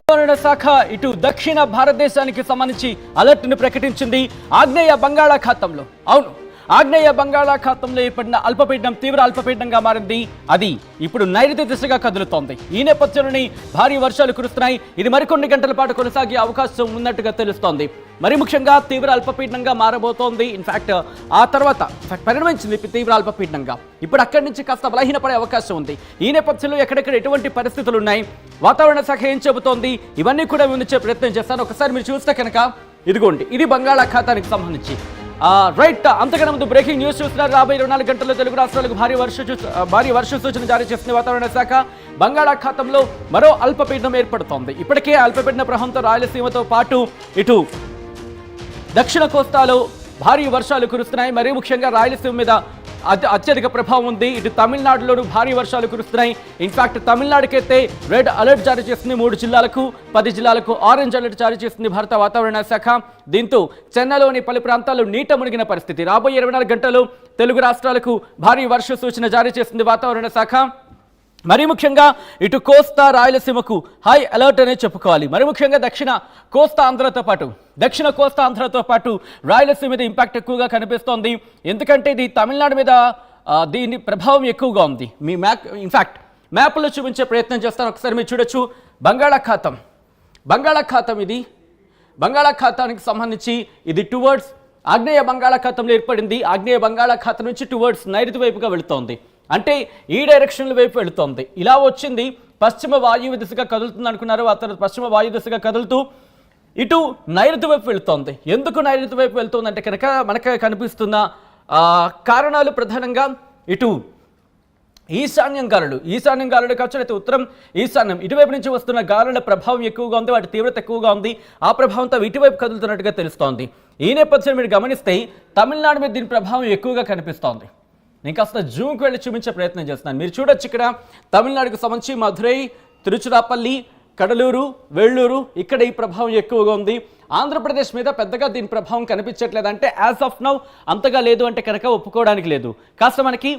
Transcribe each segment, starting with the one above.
వాతావరణ శాఖ ఇటు దక్షిణ భారతదేశానికి సంబంధించి అలర్ట్ ను ప్రకటించింది. ఆగ్నేయ బంగాళాఖాతంలో ఆగ్నేయ బంగాళాఖాతంలో ఏర్పడిన అల్పపీడనం తీవ్ర అల్పపీడనంగా మారింది. అది ఇప్పుడు నైరుతి దిశగా కదులుతోంది. ఈ నేపథ్యంలోని భారీ వర్షాలు కురుస్తున్నాయి. ఇది మరికొన్ని గంటల పాటు కొనసాగే అవకాశం ఉన్నట్టుగా తెలుస్తోంది. మరి ముఖ్యంగా తీవ్ర అల్పపీడనంగా మారబోతోంది. ఇన్ఫాక్ట్ ఆ తర్వాత పరిణమించింది తీవ్ర అల్పపీడనంగా. ఇప్పుడు అక్కడి నుంచి కాస్త బలహీనపడే అవకాశం ఉంది. ఈ నేపథ్యంలో ఎక్కడెక్కడ ఎటువంటి పరిస్థితులు ఉన్నాయి, వాతావరణ శాఖ ఏం చెబుతోంది, ఇవన్నీ కూడా వివరించే ప్రయత్నం చేస్తాను. ఒకసారి మీరు చూస్తే కనుక ఇదిగోండి, ఇది బంగాళాఖాతానికి సంబంధించి రైట్. అంతకన్నా ముందు బ్రేకింగ్ న్యూస్ చూస్తున్నారు. రాబోయే 24 గంటల్లో తెలుగు రాష్ట్రాలకు భారీ వర్ష సూచన జారీ చేస్తుంది వాతావరణ శాఖ. బంగాళాఖాతంలో మరో అల్పపీడనం ఏర్పడుతోంది. ఇప్పటికే అల్పపీడన ప్రభావంతో రాయలసీమతో పాటు ఇటు దక్షిణ కోస్తాలో భారీ వర్షాలు కురుస్తున్నాయి. మరీ ముఖ్యంగా రాయలసీమ మీద అత్యధిక ప్రభావం ఉంది. ఇటు తమిళనాడులోనూ భారీ వర్షాలు కురుస్తున్నాయి. ఇన్ఫాక్ట్ తమిళనాడుకైతే రెడ్ అలర్ట్ జారీ చేస్తుంది. 3 జిల్లాలకు 10 జిల్లాలకు ఆరెంజ్ అలర్ట్ జారీ చేస్తుంది భారత వాతావరణ శాఖ. దీంతో చెన్నైలోని పలు ప్రాంతాల్లో నీట మునిగిన పరిస్థితి. రాబోయే 24 గంటలు తెలుగు రాష్ట్రాలకు భారీ వర్ష సూచన జారీ చేస్తుంది వాతావరణ శాఖ. మరీ ముఖ్యంగా ఇటు కోస్తా రాయలసీమకు హై అలర్ట్ అనే చెప్పుకోవాలి. మరి ముఖ్యంగా దక్షిణ కోస్తా ఆంధ్రతో పాటు రాయలసీమ మీద ఇంపాక్ట్ ఎక్కువగా కనిపిస్తోంది. ఎందుకంటే ఇది తమిళనాడు మీద దీని ప్రభావం ఎక్కువగా ఉంది. మీ మ్యాప్లో చూపించే ప్రయత్నం చేస్తాను. ఒకసారి మీరు చూడొచ్చు. బంగాళాఖాతం ఇది. బంగాళాఖాతానికి సంబంధించి ఇది టువర్డ్స్ ఆగ్నేయ బంగాళాఖాతంలో ఏర్పడింది. ఆగ్నేయ బంగాళాఖాతం నుంచి టువర్డ్స్ నైరుతి వైపుగా వెళుతోంది. అంటే ఈ డైరెక్షన్ల వైపు వెళుతోంది. ఇలా వచ్చింది పశ్చిమ వాయువ్య దిశగా కదులుతుంది అనుకున్నారు. ఆ తర్వాత పశ్చిమ వాయు దిశగా కదులుతూ ఇటు నైరుతి వైపు వెళుతోంది. ఎందుకు నైరుతి వైపు వెళుతోంది అంటే కనుక మనకు కనిపిస్తున్న కారణాలు ప్రధానంగా ఇటు ఈశాన్యం గాలులు కావచ్చు, అయితే ఉత్తరం ఈశాన్యం ఇటువైపు నుంచి వస్తున్న గాలుల ప్రభావం ఎక్కువగా ఉంది. వాటి తీవ్రత ఎక్కువగా ఉంది. ఆ ప్రభావంతో ఇటువైపు కదులుతున్నట్టుగా తెలుస్తోంది. ఈ నేపథ్యం మీరు గమనిస్తే తమిళనాడు మీద దీని ప్రభావం ఎక్కువగా కనిపిస్తోంది. నేను కాస్త జూమ్కి వెళ్ళి చూపించే ప్రయత్నం చేస్తున్నాను. మీరు చూడొచ్చు, ఇక్కడ తమిళనాడుకు సంబంధించి మధురై, తిరుచిరాపల్లి, కడలూరు, వెల్లూరు ఇక్కడ ఈ ప్రభావం ఎక్కువగా ఉంది. ఆంధ్రప్రదేశ్ మీద పెద్దగా దీని ప్రభావం కనిపించట్లేదు. అంటే యాజ్ ఆఫ్ నౌ అంతగా లేదు అంటే కనుక ఒప్పుకోవడానికి లేదు. కాస్త మనకి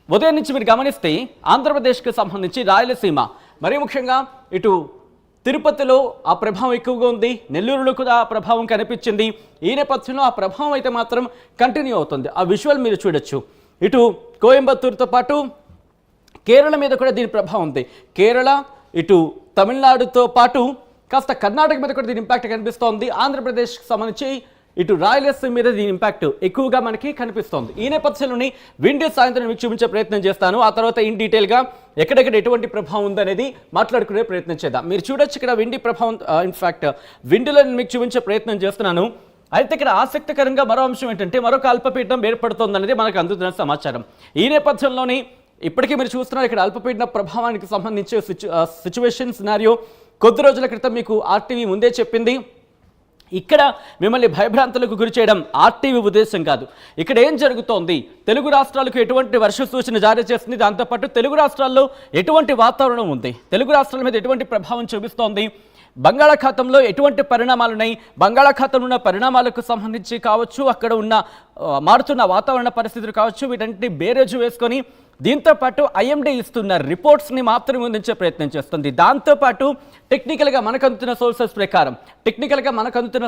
ఉదయం నుంచి మీరు గమనిస్తే ఆంధ్రప్రదేశ్కి సంబంధించి రాయలసీమ మరీ ముఖ్యంగా ఇటు తిరుపతిలో ఆ ప్రభావం ఎక్కువగా ఉంది. నెల్లూరులో కూడా ఆ ప్రభావం కనిపించింది. ఈ నేపథ్యంలో ఆ ప్రభావం అయితే మాత్రం కంటిన్యూ అవుతుంది. ఆ విజువల్ మీరు చూడొచ్చు. ఇటు కోయంబత్తూరుతో పాటు కేరళ మీద కూడా దీని ప్రభావం ఉంది. కేరళ, ఇటు తమిళనాడుతో పాటు కాస్త కర్ణాటక మీద కూడా దీని ఇంపాక్ట్ కనిపిస్తోంది. ఆంధ్రప్రదేశ్కి సంబంధించి ఇటు రాయలసీమ మీద దీని ఇంపాక్ట్ ఎక్కువగా మనకి కనిపిస్తోంది. ఈ నేపథ్యంలోని విండ్ సాయంత్రం మీకు చూపించే ప్రయత్నం చేస్తాను. ఆ తర్వాత ఇన్ డీటెయిల్గా ఎక్కడెక్కడ ఎటువంటి ప్రభావం ఉందనేది మాట్లాడుకునే ప్రయత్నం చేద్దాం. మీరు చూడొచ్చు, ఇక్కడ విండి ప్రభావం ఇన్ఫాక్ట్ విండ్లో మీకు చూపించే ప్రయత్నం చేస్తున్నాను. అయితే ఇక్కడ ఆసక్తికరంగా మరో అంశం ఏంటంటే మరొక అల్పపీడనం ఏర్పడుతోందనేది మనకు అందుతున్న సమాచారం. ఈ నేపథ్యంలోని ఇప్పటికీ మీరు చూస్తున్నారు ఇక్కడ అల్పపీడన ప్రభావానికి సంబంధించి సిచ్యువేషన్ సినారియో కొద్ది రోజుల క్రితం మీకు ఆర్టీవీ ముందే చెప్పింది. ఇక్కడ మిమ్మల్ని భయభ్రాంతులకు గురి చేయడం ఆర్టీవీ ఉద్దేశం కాదు. ఇక్కడ ఏం జరుగుతోంది, తెలుగు రాష్ట్రాలకు ఎటువంటి వర్ష సూచన జారీ చేస్తుంది, దాంతోపాటు తెలుగు రాష్ట్రాల్లో ఎటువంటి వాతావరణం ఉంది, తెలుగు రాష్ట్రాల మీద ఎటువంటి ప్రభావం చూపిస్తోంది, బంగాళాఖాతంలో ఎటువంటి పరిణామాలు ఉన్నాయి, బంగాళాఖాతంలో ఉన్న పరిణామాలకు సంబంధించి కావచ్చు, అక్కడ ఉన్న మారుతున్న వాతావరణ పరిస్థితులు కావచ్చు, వీటన్నిటిని బేరేజు వేసుకొని దీంతోపాటు ఐఎండీ ఇస్తున్న రిపోర్ట్స్ని మాత్రమే అందించే ప్రయత్నం చేస్తుంది. దాంతోపాటు టెక్నికల్గా మనకు అందుతున్న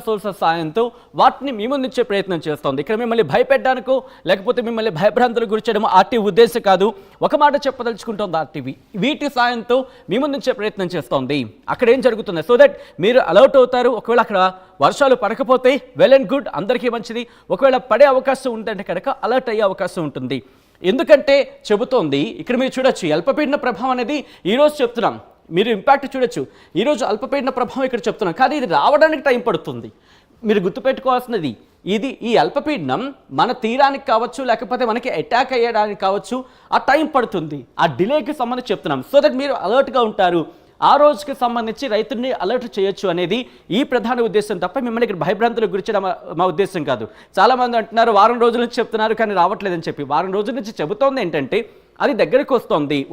సోర్సెస్ సాయంతో వాటిని మీ ముందుంచే ప్రయత్నం చేస్తుంది. ఇక్కడ మిమ్మల్ని భయపెట్టడానికో లేకపోతే మిమ్మల్ని భయభ్రాంతులకు గురి చేయడం ఆర్టీవీ ఉద్దేశం కాదు. ఒక మాట చెప్పదలుచుకుంటోంది ఆర్టీవీ, వీటి సాయంతో మీ ముందుంచే ప్రయత్నం చేస్తోంది. అక్కడ ఏం జరుగుతుంది సో దట్ మీరు అలర్ట్ అవుతారు. ఒకవేళ అక్కడ వర్షాలు పడకపోతే వెల్ అండ్ గుడ్, అందరికీ మంచిది. ఒకవేళ పడే అవకాశం ఉందంటే కనుక అలర్ట్ అయ్యే అవకాశం ఉంటుంది. ఎందుకంటే చెబుతోంది ఇక్కడ మీరు చూడొచ్చు, అల్పపీడన ప్రభావం అనేది ఈరోజు చెప్తున్నాం, మీరు ఇంపాక్ట్ చూడొచ్చు. ఈరోజు అల్పపీడన ప్రభావం ఇక్కడ చెప్తున్నాం, కానీ ఇది రావడానికి టైం పడుతుంది. మీరు గుర్తుపెట్టుకోవాల్సినది ఈ అల్పపీడనం మన తీరానికి కావచ్చు, లేకపోతే మనకి అటాక్ అయ్యడానికి కావచ్చు, ఆ టైం పడుతుంది. ఆ డిలేకి సంబంధించి చెప్తున్నాం సో దట్ మీరు అలర్ట్గా ఉంటారు. ఆ రోజుకి సంబంధించి రైతుల్ని అలర్ట్ చేయొచ్చు అనేది ఈ ప్రధాన ఉద్దేశం తప్ప మిమ్మల్ని ఇక్కడ భయభ్రాంతులకు గురించడం మా ఉద్దేశం కాదు. చాలామంది అంటున్నారు వారం రోజుల నుంచి చెప్తున్నారు కానీ రావట్లేదని చెప్పి. వారం రోజుల నుంచి చెబుతోంది ఏంటంటే అది దగ్గరికి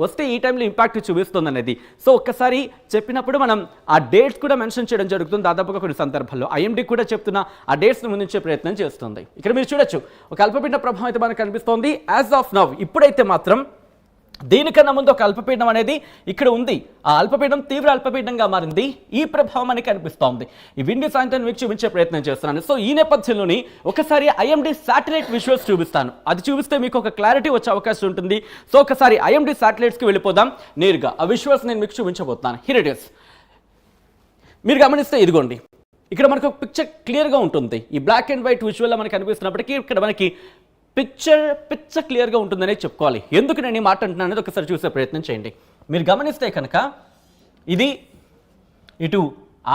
వస్తే ఈ టైంలో ఇంపాక్ట్ చూపిస్తుంది అనేది. సో ఒక్కసారి చెప్పినప్పుడు మనం ఆ డేట్స్ కూడా మెన్షన్ చేయడం జరుగుతుంది దాదాపుగా కొన్ని సందర్భాల్లో. ఐఎండీ కూడా చెప్తున్న ఆ డేట్స్ని ముందుంచే ప్రయత్నం చేస్తుంది. ఇక్కడ మీరు చూడొచ్చు, ఒక అల్పపీడన ప్రభావం అయితే మనకు కనిపిస్తోంది. యాజ్ ఆఫ్ నౌ ఇప్పుడైతే మాత్రం దీనికన్నా ముందు ఒక అల్పపీడనం అనేది ఇక్కడ ఉంది. ఆ అల్పపీడనం తీవ్ర అల్పపీడనంగా మారింది. ఈ ప్రభావం మనకి కనిపిస్తోంది. ఈ విండీ సాయంత్రం మీకు చూపించే ప్రయత్నం చేస్తున్నాను. సో ఈ నేపథ్యంలోని ఒకసారి ఐఎండీ శాటిలైట్ విజువల్స్ చూపిస్తాను. అది చూపిస్తే మీకు ఒక క్లారిటీ వచ్చే అవకాశం ఉంటుంది. సో ఒకసారి ఐఎండీ శాటిలైట్స్కి వెళ్ళిపోదాం నేరుగా. ఆ విజువల్స్ నేను మీకు చూపించబోతున్నాను. Here it is. మీరు గమనిస్తే ఇదిగోండి, ఇక్కడ మనకు ఒక పిక్చర్ క్లియర్గా ఉంటుంది. ఈ బ్లాక్ అండ్ వైట్ విజువల్లో మనకి కనిపిస్తున్నప్పటికీ ఇక్కడ మనకి పిక్చర్ క్లియర్గా ఉంటుందనే చెప్పుకోవాలి. ఎందుకు నేను ఈ మాట అంటున్నాను అనేది ఒకసారి చూసే ప్రయత్నం చేయండి. మీరు గమనిస్తే కనుక ఇది ఇటు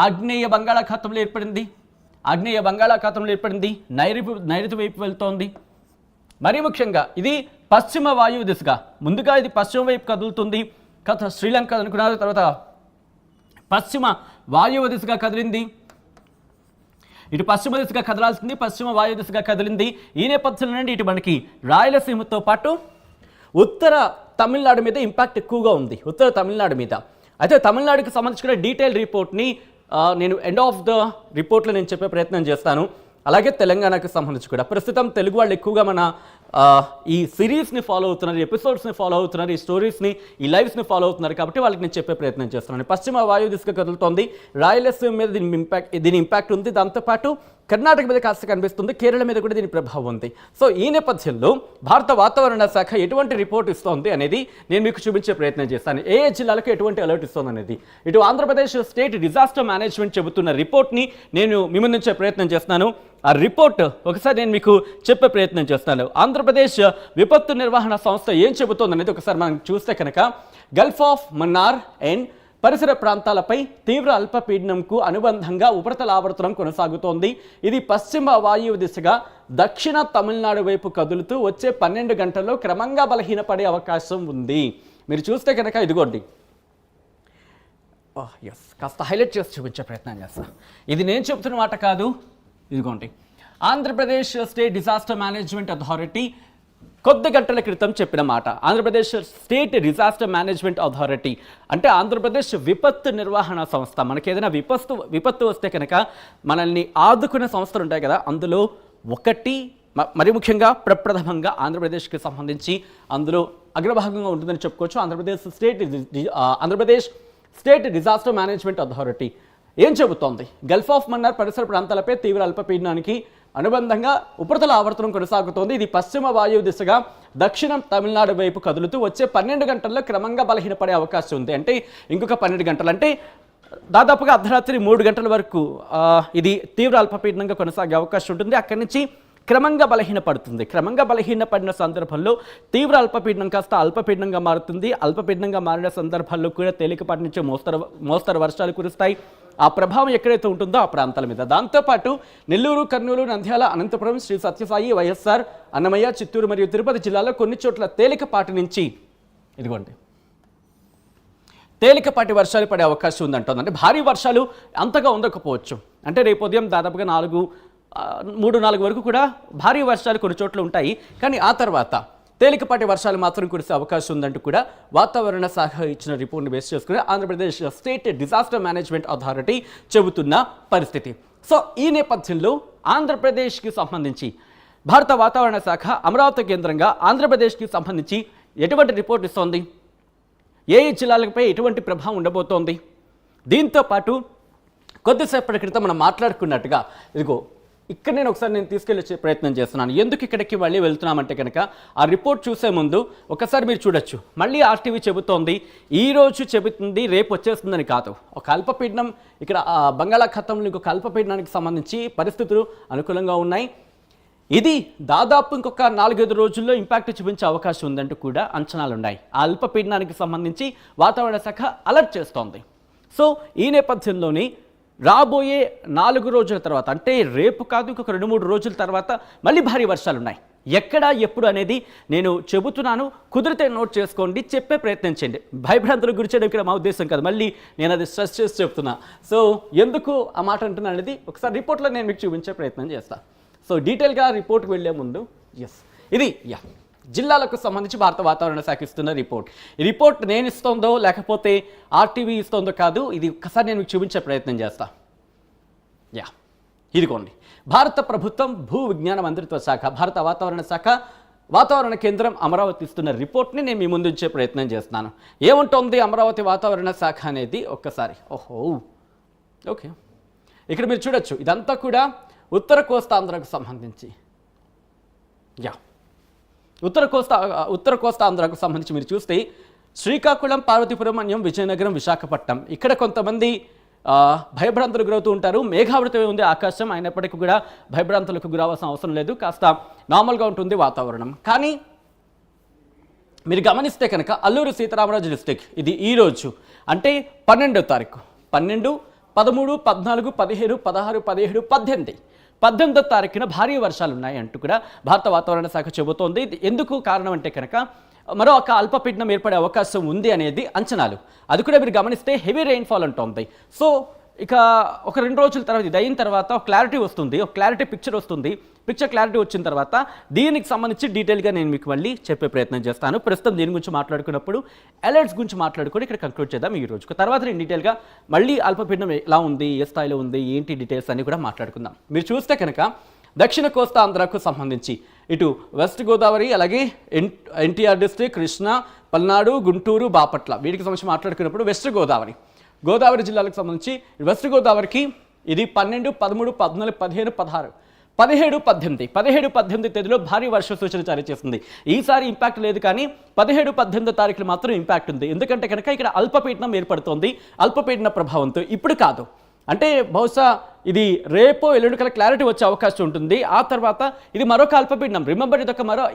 ఆగ్నేయ బంగాళాఖాతంలో ఏర్పడింది. నైరుతి వైపు వెళ్తోంది. మరీ ముఖ్యంగా ఇది పశ్చిమ వాయువు దిశగా, ముందుగా ఇది పశ్చిమ వైపు కదులుతుంది. శ్రీలంక అనుకున్నారు, తర్వాత పశ్చిమ వాయువు దిశగా కదిలింది. ఇటు పశ్చిమ దిశగా కదలాల్సింది, పశ్చిమ వాయు దిశగా కదిలింది. ఈ నేపథ్యంలో నుండి ఇటు మనకి రాయలసీమతో పాటు ఉత్తర తమిళనాడు మీద ఇంపాక్ట్ ఎక్కువగా ఉంది. ఉత్తర తమిళనాడు మీద అయితే తమిళనాడుకి సంబంధించిన డీటెయిల్ రిపోర్ట్ని నేను ఎండ్ ఆఫ్ ద రిపోర్ట్లో నేను చెప్పే ప్రయత్నం చేస్తాను. అలాగే తెలంగాణకు సంబంధించి కూడా ప్రస్తుతం తెలుగు వాళ్ళు ఎక్కువగా మన ఈ సిరీస్ని ఫాలో అవుతున్నారు, ఎపిసోడ్స్ని ఫాలో అవుతున్నారు, ఈ స్టోరీస్ని, ఈ లైవ్స్ని ఫాలో అవుతున్నారు. కాబట్టి వాళ్ళకి నేను చెప్పే ప్రయత్నం చేస్తున్నాను. పశ్చిమ వాయు దిశగా కదులుతోంది. రాయలసీమ మీద దీని ఇంపాక్ట్ ఉంది. దాంతోపాటు కర్ణాటక మీద కాస్త కనిపిస్తుంది. కేరళ మీద కూడా దీని ప్రభావం ఉంది. సో ఈ నేపథ్యంలో భారత వాతావరణ శాఖ ఎటువంటి రిపోర్ట్ ఇస్తోంది అనేది నేను మీకు చూపించే ప్రయత్నం చేస్తాను. ఏ జిల్లాలకు ఎటువంటి అలర్ట్ ఇస్తుంది అనేది. ఇటు ఆంధ్రప్రదేశ్ స్టేట్ డిజాస్టర్ మేనేజ్మెంట్ చెబుతున్న రిపోర్ట్ని నేను మీ ముందుంచే ప్రయత్నం చేస్తున్నాను. ఆ రిపోర్ట్ ఒకసారి నేను మీకు చెప్పే ప్రయత్నం చేస్తాను. ఆంధ్రప్రదేశ్ విపత్తు నిర్వహణ సంస్థ ఏం చెబుతోంది అనేది ఒకసారి మనం చూస్తే కనుక గల్ఫ్ ఆఫ్ మన్నార్ అండ్ పరిసర ప్రాంతాలపై తీవ్ర అల్పపీడనంకు అనుబంధంగా ఉపరితల ఆవర్తనం కొనసాగుతోంది. ఇది పశ్చిమ వాయువు దిశగా దక్షిణ తమిళనాడు వైపు కదులుతూ వచ్చే 12 గంటల్లో క్రమంగా బలహీనపడే అవకాశం ఉంది. మీరు చూస్తే కనుక ఇదిగోండి, ఎస్ కాస్త హైలైట్ చేసి చూపించే ప్రయత్నం చేస్తా. ఇది నేను చెబుతున్న మాట కాదు, ఇదిగోండి Andhra Pradesh state disaster management authority కొద్ది గంటల క్రితం చెప్పిన మాట. Andhra Pradesh state disaster management authority అంటే ఆంధ్రప్రదేశ్ విపత్తు నిర్వహణ సంస్థ. మనకి ఏదైనా విపత్తు వస్తే కనుక మనల్ని ఆదుకునే సంస్థలు ఉంటాయి కదా, అందులో ఒకటి మరి ముఖ్యంగా ప్రప్రథమంగా ఆంధ్రప్రదేశ్కి సంబంధించి అందులో అగ్రభాగంగా ఉంటుందని చెప్పుకోవచ్చు. Andhra Pradesh state disaster management authority ఏం చెబుతోంది? గల్ఫ్ ఆఫ్ మన్నార్ పరిసర ప్రాంతాలపై తీవ్ర అల్పపీడనానికి అనుబంధంగా ఉపరితల ఆవర్తనం కొనసాగుతోంది. ఇది పశ్చిమ వాయువు దిశగా దక్షిణం తమిళనాడు వైపు కదులుతూ వచ్చే 12 గంటల్లో క్రమంగా బలహీనపడే అవకాశం ఉంది. అంటే ఇంకొక 12 గంటలు, అంటే దాదాపుగా అర్ధరాత్రి 3 గంటల వరకు ఇది తీవ్ర అల్పపీడనంగా కొనసాగే అవకాశం ఉంటుంది. అక్కడి నుంచి క్రమంగా బలహీనపడుతుంది. క్రమంగా బలహీనపడిన సందర్భంలో తీవ్ర అల్పపీడనం కాస్త అల్పపీడనంగా మారుతుంది. అల్పపీడనంగా మారిన సందర్భాల్లో కూడా తేలికపాటి నుంచి మోస్తరు వర్షాలు కురుస్తాయి. ఆ ప్రభావం ఎక్కడైతే ఉంటుందో ఆ ప్రాంతాల మీద. దాంతోపాటు నెల్లూరు, కర్నూలు, నంద్యాల, అనంతపురం, శ్రీ సత్యసాయి, వైఎస్ఆర్, అన్నమయ్య, చిత్తూరు మరియు తిరుపతి జిల్లాలో కొన్ని చోట్ల తేలికపాటి నుంచి ఇదిగోండి తేలికపాటి వర్షాలు పడే అవకాశం ఉందంటుంది. అంటే భారీ వర్షాలు అంతగా ఉండకపోవచ్చు. అంటే రేపు ఉదయం దాదాపుగా 3-4 వరకు కూడా భారీ వర్షాలు కొన్ని చోట్ల ఉంటాయి. కానీ ఆ తర్వాత తేలికపాటి వర్షాలు మాత్రం కురిసే అవకాశం ఉందంటూ కూడా వాతావరణ శాఖ ఇచ్చిన రిపోర్ట్ని బేస్ చేసుకుని Andhra Pradesh state disaster management authority చెబుతున్న పరిస్థితి. సో ఈ నేపథ్యంలో ఆంధ్రప్రదేశ్కి సంబంధించి భారత వాతావరణ శాఖ అమరావతి కేంద్రంగా ఆంధ్రప్రదేశ్కి సంబంధించి ఎటువంటి రిపోర్ట్ ఇస్తోంది? ఏ జిల్లాలపై ఎటువంటి ప్రభావం ఉండబోతోంది? దీంతో పాటు కొద్దిసేపటి క్రితం మనం మాట్లాడుకున్నట్టుగా ఇదిగో ఇక్కడ నేను తీసుకెళ్ళే ప్రయత్నం చేస్తున్నాను. ఎందుకు ఇక్కడికి మళ్ళీ వెళ్తున్నామంటే కనుక ఆ రిపోర్ట్ చూసే ముందు ఒకసారి మీరు చూడొచ్చు. మళ్ళీ ఆర్టీవీ చెబుతోంది ఈ రోజు చెబుతుంది రేపు వచ్చేస్తుందని కాదు. ఒక అల్పపీడనం ఇక్కడ బంగాళాఖాతంలో ఇంకొక అల్పపీడనానికి సంబంధించి పరిస్థితులు అనుకూలంగా ఉన్నాయి. ఇది దాదాపు ఇంకొక 4-5 రోజుల్లో ఇంపాక్ట్ చూపించే అవకాశం ఉందంటూ కూడా అంచనాలు ఉన్నాయి. ఆ అల్పపీడనానికి సంబంధించి వాతావరణ శాఖ అలర్ట్ చేస్తోంది. సో ఈ నేపథ్యంలోని రాబోయే 4 రోజుల తర్వాత, అంటే రేపు కాదు ఇంకొక 2-3 రోజుల తర్వాత మళ్ళీ భారీ వర్షాలు ఉన్నాయి. ఎక్కడ ఎప్పుడు అనేది నేను చెబుతున్నాను, కుదిరితే నోట్ చేసుకోండి, చెప్పే ప్రయత్నం చేయండి. భయభ్రాంతులకు గురి చేయడం ఇక్కడ మా ఉద్దేశం కాదు, మళ్ళీ నేను అది స్ట్రెస్ చేసి చెప్తున్నా. సో ఎందుకు ఆ మాట అంటున్నా అనేది ఒకసారి రిపోర్ట్లో నేను మీకు చూపించే ప్రయత్నం చేస్తాను. సో డీటెయిల్గా రిపోర్ట్కి వెళ్ళే ముందు ఇది జిల్లాలకు సంబంధించి భారత వాతావరణ శాఖ ఇస్తున్న రిపోర్ట్. ఈ రిపోర్ట్ నేను ఇస్తోందో లేకపోతే ఆర్టీవీ ఇస్తోందో కాదు, ఇది ఒక్కసారి నేను చూపించే ప్రయత్నం చేస్తా. ఇదిగోండి, భారత ప్రభుత్వం భూ విజ్ఞాన మంత్రిత్వ శాఖ, భారత వాతావరణ శాఖ వాతావరణ కేంద్రం అమరావతి ఇస్తున్న రిపోర్ట్ని నేను మీ ముందు ఉంచే ప్రయత్నం చేస్తున్నాను. ఏముంటుంది అమరావతి వాతావరణ శాఖ అనేది ఒక్కసారి. ఓకే, ఇక్కడ మీరు చూడొచ్చు, ఇదంతా కూడా ఉత్తర కోస్తాంధ్రకు సంబంధించి. ఉత్తర కోస్తాంధ్రకు సంబంధించి మీరు చూస్తే శ్రీకాకుళం, పార్వతీపురం, అన్యం, విజయనగరం, విశాఖపట్నం, ఇక్కడ కొంతమంది భయభ్రాంతులకు గురవుతూ ఉంటారు. మేఘావృతమే ఉంది ఆకాశం, అయినప్పటికీ కూడా భయభ్రాంతులకు గురవలసిన అవసరం లేదు, కాస్త నార్మల్గా ఉంటుంది వాతావరణం. కానీ మీరు గమనిస్తే కనుక అల్లూరు సీతారామరాజు డిస్టిక్, ఇది ఈరోజు అంటే 12వ తారీఖు, 12, 13, 14, 15, 16, 17, 18, 18వ తారీఖున భారీ వర్షాలు ఉన్నాయి అంటూ కూడా భారత వాతావరణ శాఖ చెబుతోంది. ఎందుకు కారణం అంటే కనుక మరో ఒక అల్పపీడనం ఏర్పడే అవకాశం ఉంది అనేది అంచనాలు. అది కూడా మీరు గమనిస్తే హెవీ రెయిన్ఫాల్ అంటోంది. సో ఇక ఒక 2 రోజుల తర్వాత ఇది అయిన తర్వాత ఒక క్లారిటీ వస్తుంది, ఒక క్లారిటీ పిక్చర్ వస్తుంది. పిక్చర్ క్లారిటీ వచ్చిన తర్వాత దీనికి సంబంధించి డీటెయిల్గా నేను మీకు మళ్ళీ చెప్పే ప్రయత్నం చేస్తాను. ప్రస్తుతం దీని గురించి మాట్లాడుకున్నప్పుడు అలర్ట్స్ గురించి మాట్లాడుకొని ఇక్కడ కంక్లూడ్ చేద్దాం ఈ రోజుకు. తర్వాత నేను డీటెయిల్గా మళ్ళీ అల్పపీడనం ఎలా ఉంది, ఏ స్థాయిలో ఉంది, ఏంటి డీటెయిల్స్ అన్ని కూడా మాట్లాడుకుందాం. మీరు చూస్తే కనుక దక్షిణ కోస్తా ఆంధ్రాకు సంబంధించి ఇటు వెస్ట్ గోదావరి, అలాగే ఎన్టీఆర్ డిస్ట్రిక్ట్, కృష్ణా, పల్నాడు, గుంటూరు, బాపట్ల, వీటికి సంబంధించి మాట్లాడుకున్నప్పుడు వెస్ట్ గోదావరి జిల్లాలకు సంబంధించి వెస్ట్ గోదావరికి ఇది 12, 13, 14, 15, 16, 17, 18 తేదీలో భారీ వర్ష సూచన జారీ చేస్తుంది. ఈసారి ఇంపాక్ట్ లేదు, కానీ 17, 18 తారీఖులు మాత్రం ఇంపాక్ట్ ఉంది. ఎందుకంటే కనుక ఇక్కడ అల్పపీడనం ఏర్పడుతోంది. అల్పపీడన ప్రభావంతో ఇప్పుడు కాదు, అంటే బహుశా ఇది రేపో ఎల్లుండి కల క్లారిటీ వచ్చే అవకాశం ఉంటుంది. ఆ తర్వాత ఇది మరొక అల్పపీడనం. రిమెంబర్,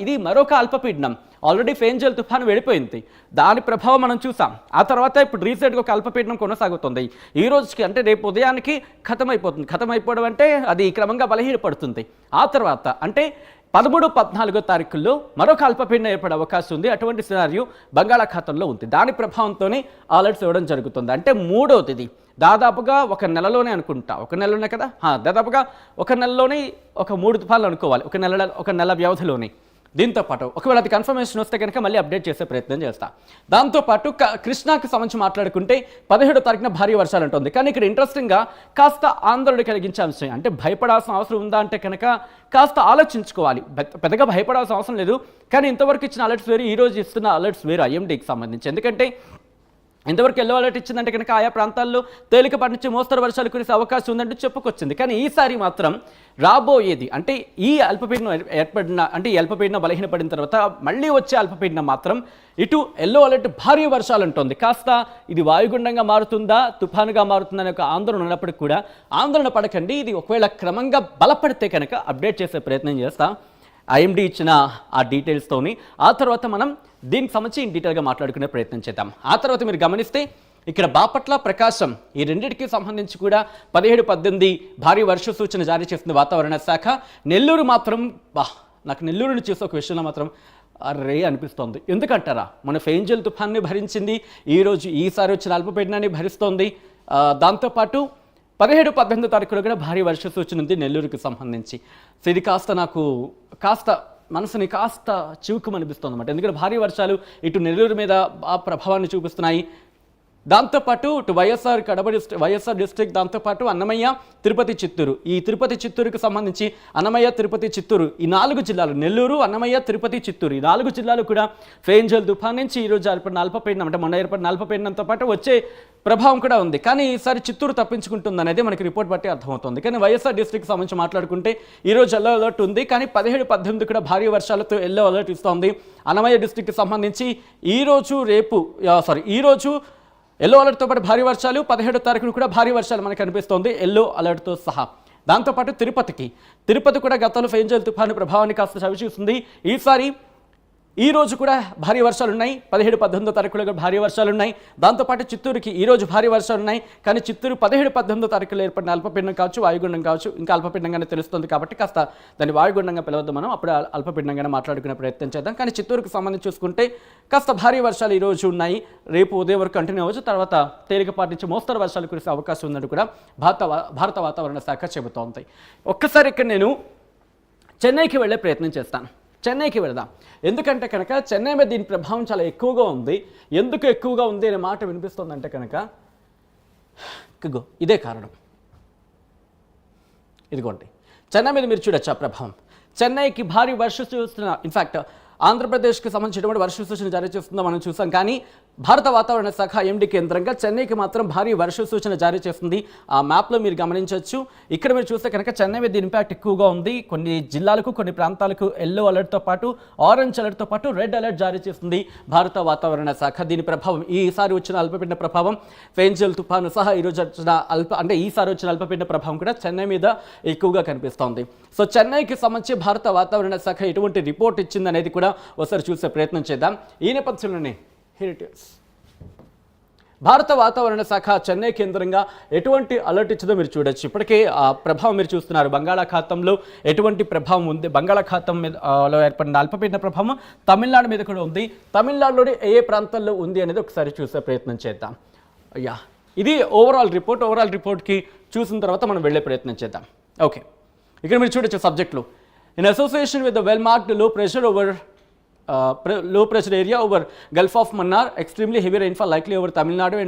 ఇది మరొక అల్పపీడనం. ఆల్రెడీ ఫేంజల్ తుఫాను వెళ్ళిపోయింది, దాని ప్రభావం మనం చూసాం. ఆ తర్వాత ఇప్పుడు రీసెంట్గా ఒక అల్పపీడనం కొనసాగుతుంది. ఈ రోజుకి అంటే రేపు ఉదయానికి ఖతమైపోవడం అంటే అది క్రమంగా బలహీనపడుతుంది. ఆ తర్వాత అంటే 13, 14 తారీఖుల్లో మరొక అల్పపీడనం ఏర్పడే అవకాశం ఉంది. అటువంటి సినారియో బంగాళాఖాతంలో ఉంది. దాని ప్రభావంతోనే అలర్ట్స్ ఇవ్వడం జరుగుతుంది. అంటే మూడోది దాదాపుగా ఒక నెలలోనే అనుకుంటా, ఒక నెలలోనే కదా, దాదాపుగా ఒక నెలలోనే ఒక 3 తుఫాన్లు అనుకోవాలి, ఒక నెల వ్యవధిలోనే. దీంతోపాటు ఒకవేళ అది కన్ఫర్మేషన్ వస్తే కనుక మళ్ళీ అప్డేట్ చేసే ప్రయత్నం చేస్తా. దాంతోపాటు కృష్ణాకి సంబంధించి మాట్లాడుకుంటే 17వ తారీఖున భారీ వర్షాలు ఉంటుంది. కానీ ఇక్కడ ఇంట్రెస్టింగ్గా కాస్త ఆందోళన కలిగించే అంశం, అంటే భయపడాల్సిన అవసరం ఉందా అంటే కనుక కాస్త ఆలోచించుకోవాలి. పెద్దగా భయపడాల్సిన అవసరం లేదు, కానీ ఇంతవరకు ఇచ్చిన అలర్ట్స్ వేరు, ఈరోజు ఇస్తున్న అలర్ట్స్ వేరు ఐఎండీకి సంబంధించి. ఎందుకంటే ఇంతవరకు ఎల్లో అలర్ట్ ఇచ్చిందంటే కనుక ఆయా ప్రాంతాల్లో తేలికపాటి నుంచి మోస్తరు వర్షాలు కురిసే అవకాశం ఉందంటూ చెప్పుకొచ్చింది. కానీ ఈసారి మాత్రం రాబోయేది అంటే ఈ అల్పపీడనం బలహీనపడిన తర్వాత మళ్ళీ వచ్చే అల్పపీడనం మాత్రం ఇటు ఎల్లో అలర్ట్ భారీ వర్షాలు ఉంటుంది. కాస్త ఇది వాయుగుండంగా మారుతుందా, తుఫానుగా మారుతుందా అనే ఒక ఆందోళన ఉన్నప్పటికీ కూడా ఆందోళన పడకండి. ఇది ఒకవేళ క్రమంగా బలపడితే కనుక అప్డేట్ చేసే ప్రయత్నం చేస్తాం ఐఎండీ ఇచ్చిన ఆ డీటెయిల్స్తోని. ఆ తర్వాత మనం దీనికి సంబంధించి డీటెయిల్గా మాట్లాడుకునే ప్రయత్నం చేద్దాం. ఆ తర్వాత మీరు గమనిస్తే ఇక్కడ బాపట్ల, ప్రకాశం ఈ రెండింటికి సంబంధించి కూడా 17, 18 భారీ వర్ష సూచన జారీ చేస్తుంది వాతావరణ శాఖ. నెల్లూరు మాత్రం నాకు నెల్లూరుని చూసి ఒక విషయంలో మాత్రం అరే అనిపిస్తోంది. ఎందుకంటారా, మన ఫేంజల్ తుఫాన్ని భరించింది, ఈసారి వచ్చిన అల్పపీడనాన్ని భరిస్తోంది. దాంతోపాటు 17, 18 తారీఖులో కూడా భారీ వర్ష సూచన ఉంది నెల్లూరుకి సంబంధించి. సో ఇది కాస్త మనసుని కాస్త చివుకుమనిపిస్తుంది అన్నమాట. ఎందుకంటే భారీ వర్షాలు ఇటు నెల్లూరు మీద ఆ ప్రభావాన్ని చూపిస్తున్నాయి. దాంతోపాటు ఇటు వైఎస్ఆర్ డిస్ట్రిక్ట్, దాంతోపాటు అన్నమయ్య, తిరుపతి, చిత్తూరు, ఈ తిరుపతి, చిత్తూరుకి సంబంధించి అన్నమయ్య, తిరుపతి, చిత్తూరు ఈ 4 జిల్లాలు, నెల్లూరు, అన్నమయ్య, తిరుపతి, చిత్తూరు ఈ 4 జిల్లాలు కూడా ఫేంజల్ తుఫాన్ నుంచి ఈరోజు ఏర్పడిన అల్పపీడనం, అంటే మొన్న ఏర్పడిన అల్పపీడనంతో పాటు వచ్చే ప్రభావం కూడా ఉంది. కానీ ఈసారి చిత్తూరు తప్పించుకుంటుంది అనేది మనకి రిపోర్ట్ బట్టి అర్థమవుతుంది. కానీ వైఎస్ఆర్ డిస్ట్రిక్ట్ సంబంధించి మాట్లాడుకుంటే ఈరోజు ఎల్లో అలర్ట్ ఉంది, కానీ 17, 18 కూడా భారీ వర్షాలతో ఎల్లో అలర్ట్ ఇస్తోంది. అన్నమయ్య డిస్ట్రిక్ట్కి సంబంధించి ఈరోజు ఎల్లో అలర్ట్తో పాటు భారీ వర్షాలు, 17వ తారీఖున కూడా భారీ వర్షాలు మనకు కనిపిస్తోంది ఎల్లో అలర్ట్తో సహా. దాంతోపాటు తిరుపతి కూడా గతంలో ఫేంజల్ తుఫాను ప్రభావాన్ని కాస్త చవిచూస్తుంది. ఈ రోజు కూడా భారీ వర్షాలు ఉన్నాయి. 17, 18 తారీఖులో భారీ వర్షాలు ఉన్నాయి. దాంతోపాటు చిత్తూరుకి ఈరోజు భారీ వర్షాలు ఉన్నాయి. కానీ చిత్తూరు 17, 18 తారీఖులో ఏర్పడిన అల్పపీడనం కావచ్చు, వాయుగుండం కావచ్చు, ఇంకా అల్పపీడనంగానే తెలుస్తుంది. కాబట్టి కాస్త దాన్ని వాయుగుండంగా పిలవద్దు, మనం అప్పుడు అల్పపీడనంగానే మాట్లాడుకునే ప్రయత్నం చేద్దాం. కానీ చిత్తూరుకు సంబంధించి చూసుకుంటే కాస్త భారీ వర్షాలు ఈరోజు ఉన్నాయి, రేపు ఉదయం వరకు కంటిన్యూ అవ్వచ్చు. తర్వాత తేలికపాటి నుంచి మోస్తరు వర్షాలు కురిసే అవకాశం ఉందని కూడా భారత వాతావరణ శాఖ చెబుతోంది. ఒక్కసారి ఇక్కడ నేను చెన్నైకి వెళ్ళే ప్రయత్నం చేస్తాను. చెన్నైకి వెళదాం. ఎందుకంటే కనుక చెన్నై మీద దీని ప్రభావం చాలా ఎక్కువగా ఉంది. ఎందుకు ఎక్కువగా ఉంది అనే మాట వినిపిస్తుందంటే కనుక ఇదే కారణం. ఇదిగోండి, చెన్నై మీద మీరు చూడొచ్చు ఆ ప్రభావం. చెన్నైకి భారీ వర్షం చూస్తున్న, ఇన్ఫ్యాక్ట్ ఆంధ్రప్రదేశ్కి సంబంధించినటువంటి వర్ష సూచన జారీ చేస్తుందో మనం చూసాం. కానీ భారత వాతావరణ శాఖ ఎండి కేంద్రంగా చెన్నైకి మాత్రం భారీ వర్ష సూచన జారీ చేస్తుంది. ఆ మ్యాప్లో మీరు గమనించవచ్చు. ఇక్కడ మీరు చూస్తే కనుక చెన్నై మీద ఇంపాక్ట్ ఎక్కువగా ఉంది. కొన్ని జిల్లాలకు కొన్ని ప్రాంతాలకు ఎల్లో అలర్ట్తో పాటు ఆరెంజ్ అలర్ట్తో పాటు రెడ్ అలర్ట్ జారీ చేస్తుంది భారత వాతావరణ శాఖ. దీని ప్రభావం ఈసారి వచ్చిన అల్పపీడన ప్రభావం ఫెంజల్ తుఫాను సహా ఈరోజు వచ్చిన ఈసారి వచ్చిన అల్పపీడన ప్రభావం కూడా చెన్నై మీద ఎక్కువగా కనిపిస్తోంది. సో చెన్నైకి సంబంధించి భారత వాతావరణ శాఖ ఎటువంటి రిపోర్ట్ ఇచ్చింది అనేది కూడా ఒకసారి చూసే ప్రయత్నం చేద్దాం. ఈ నేపథ్యంలోనే భారత వాతావరణ శాఖ చెన్నై కేంద్రంగా ఎటువంటి అలర్ట్ ఇచ్చిందో మీరు చూడొచ్చు. ఇప్పటికే ఆ ప్రభావం మీరు చూస్తున్నారు. బంగాళాఖాతంలో ఎటువంటి ప్రభావం ఉంది, బంగాళాఖాతం మీద ఏర్పడిన అల్పపీడన ప్రభావం తమిళనాడు మీద కూడా ఉంది. తమిళనాడులోని ఏ ప్రాంతాల్లో ఉంది అనేది ఒకసారి చూసే ప్రయత్నం చేద్దాం. ఇది ఓవరాల్ రిపోర్ట్కి చూసిన తర్వాత మనం వెళ్ళే ప్రయత్నం చేద్దాం. ఓకే, ఇక్కడ మీరు చూడొచ్చు సబ్జెక్టులు. In association with the well marked low pressure area over Gulf of Mannar, extremely heavy rainfall likely over Tamil Nadu and